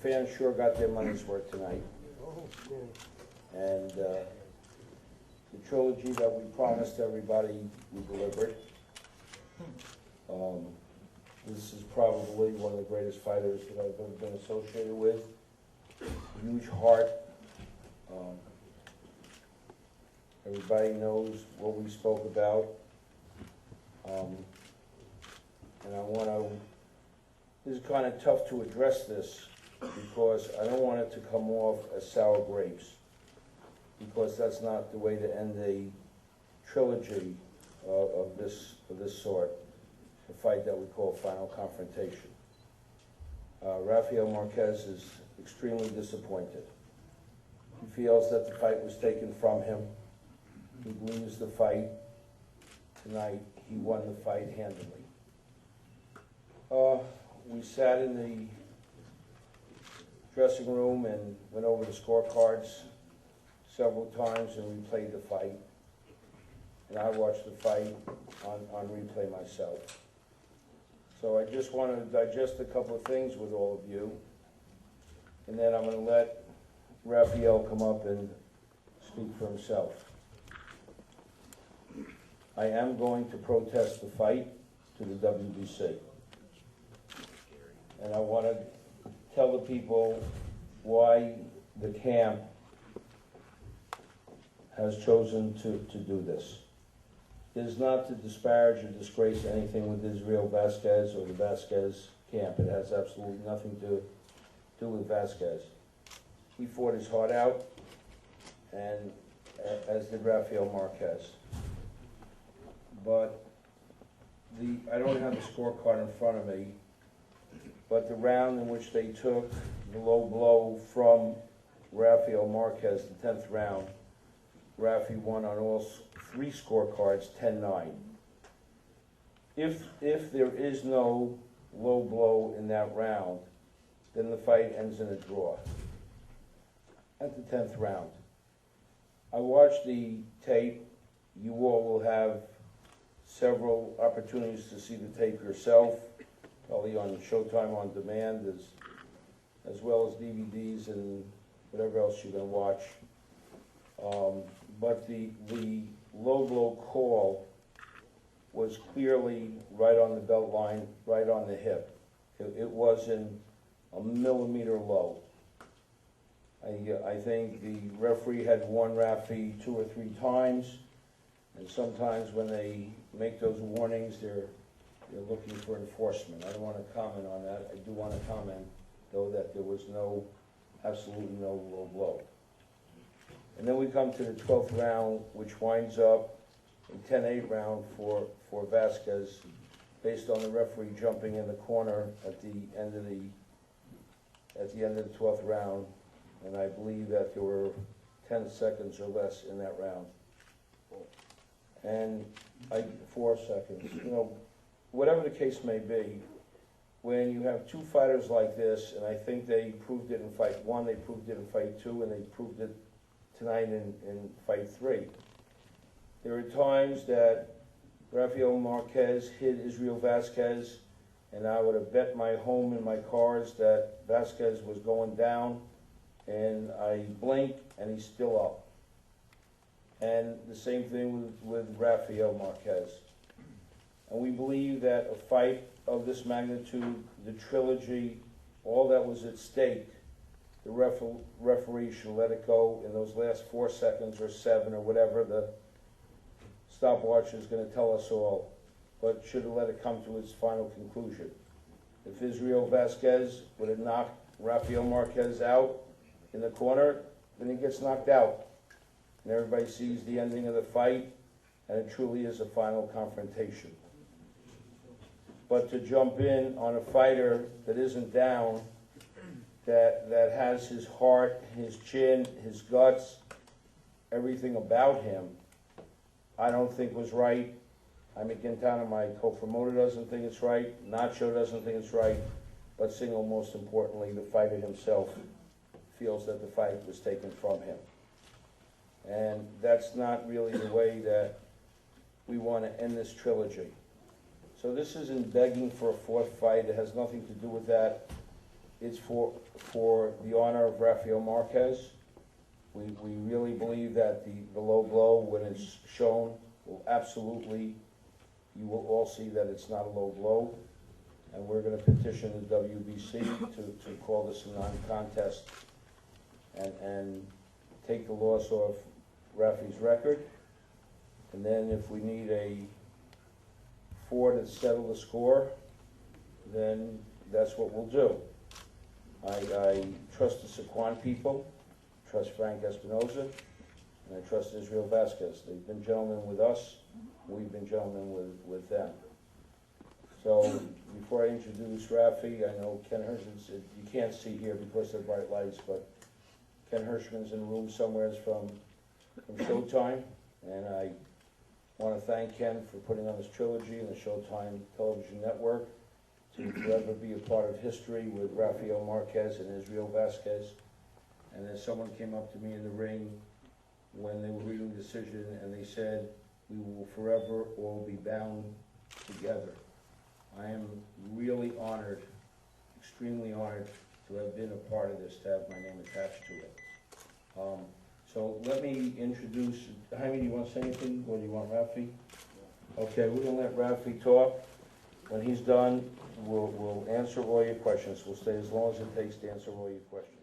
fans sure got their money's worth tonight. And the trilogy that we promised everybody, we delivered. This is probably one of the greatest fighters that I've ever been associated with. Huge heart. Everybody knows what we spoke about. And I want to, this is kind of tough to address this because I don't want it to come off as sour grapes, because that's not the way to end a trilogy of this sort, a fight that we call Final Confrontation. Rafael Marquez is extremely disappointed. He feels that the fight was taken from him. He believes the fight tonight, he won the fight handily. We sat in the dressing room and went over the scorecards several times and replayed the fight. And I watched the fight on replay myself. So I just want to digest a couple of things with all of you. And then I'm going to let Rafael come up and speak for himself. I am going to protest the fight to the WBC. And I want to tell the people why the camp has chosen to do this. It is not to disparage or disgrace anything with Israel Vazquez or the Vazquez camp. It has absolutely nothing to do with Vazquez. He fought his heart out, and as did Rafael Marquez. But I don't have the scorecard in front of me, but the round in which they took the low blow from Rafael Marquez, the 10th round, Rafi won on all three scorecards, 10-9. If there is no low blow in that round, then the fight ends in a draw at the 10th round. I watched the tape. You all will have several opportunities to see the tape yourself, probably on Showtime On Demand, as well as DVDs and whatever else you're going to watch. But the low blow call was clearly right on the belt line, right on the hip. It wasn't a millimeter low. I think the referee had warned Rafi 2 or 3 times, and sometimes when they make those warnings, they're looking for enforcement. I don't want to comment on that. I do want to comment, though, that there was absolutely no low blow. And then we come to the 12th round, which winds up a 10-8 round for Vazquez, based on the referee jumping in the corner at the end of the 12th round, and I believe that there were 10 seconds or less in that round. And 4 seconds. You know, whatever the case may be, when you have two fighters like this, and I think they proved it in fight 1, they proved it in fight 2, and they proved it tonight in fight 3. There are times that Rafael Marquez hit Israel Vazquez, and I would have bet my home and my cars that Vazquez was going down, and I blink and he's still up. And the same thing with Rafael Marquez. And we believe that a fight of this magnitude, the trilogy, all that was at stake, the referee should let it go in those last 4 seconds or 7 or whatever the stopwatch is going to tell us all, but should have let it come to its final conclusion. If Israel Vazquez would have knocked Rafael Marquez out in the corner, then he gets knocked out. And everybody sees the ending of the fight, and it truly is a final confrontation. But to jump in on a fighter that isn't down, that has his heart, his chin, his guts, everything about him, I don't think was right. Jaime Quintana, my co-promoter, doesn't think it's right. Nacho doesn't think it's right. But most importantly, the fighter himself feels that the fight was taken from him. And that's not really the way that we want to end this trilogy. So this isn't begging for a 4th fight. It has nothing to do with that. it's for the honor of Rafael Marquez. We really believe that the low blow, when it's shown, will absolutely, you will all see that it's not a low blow. And we're gonna petition the WBC to call this a non-contest and take the loss off Rafi's record. And then if we need a 4 to settle the score, then that's what we'll do. I trust the Sequan people, trust Frank Espinoza, and I trust Israel Vazquez. They've been gentlemen with us, we've been gentlemen with them. So before I introduce Rafi, I know Ken Hirschman's, you can't see here because of bright lights, but Ken Hirschman's in the room somewhere from Showtime, and I want to thank Ken for putting on this trilogy in the Showtime television network to forever be a part of history with Rafael Marquez and Israel Vazquez. And then someone came up to me in the ring when they were reading the decision, and they said, "We will forever all be bound together." I am really honored, extremely honored to have been a part of this, to have my name attached to it. So let me introduce, Jaime, do you want to say anything, or do you want Rafi? Okay, we're going to let Rafi talk. When he's done, we'll answer all your questions. We'll stay as long as it takes to answer all your questions.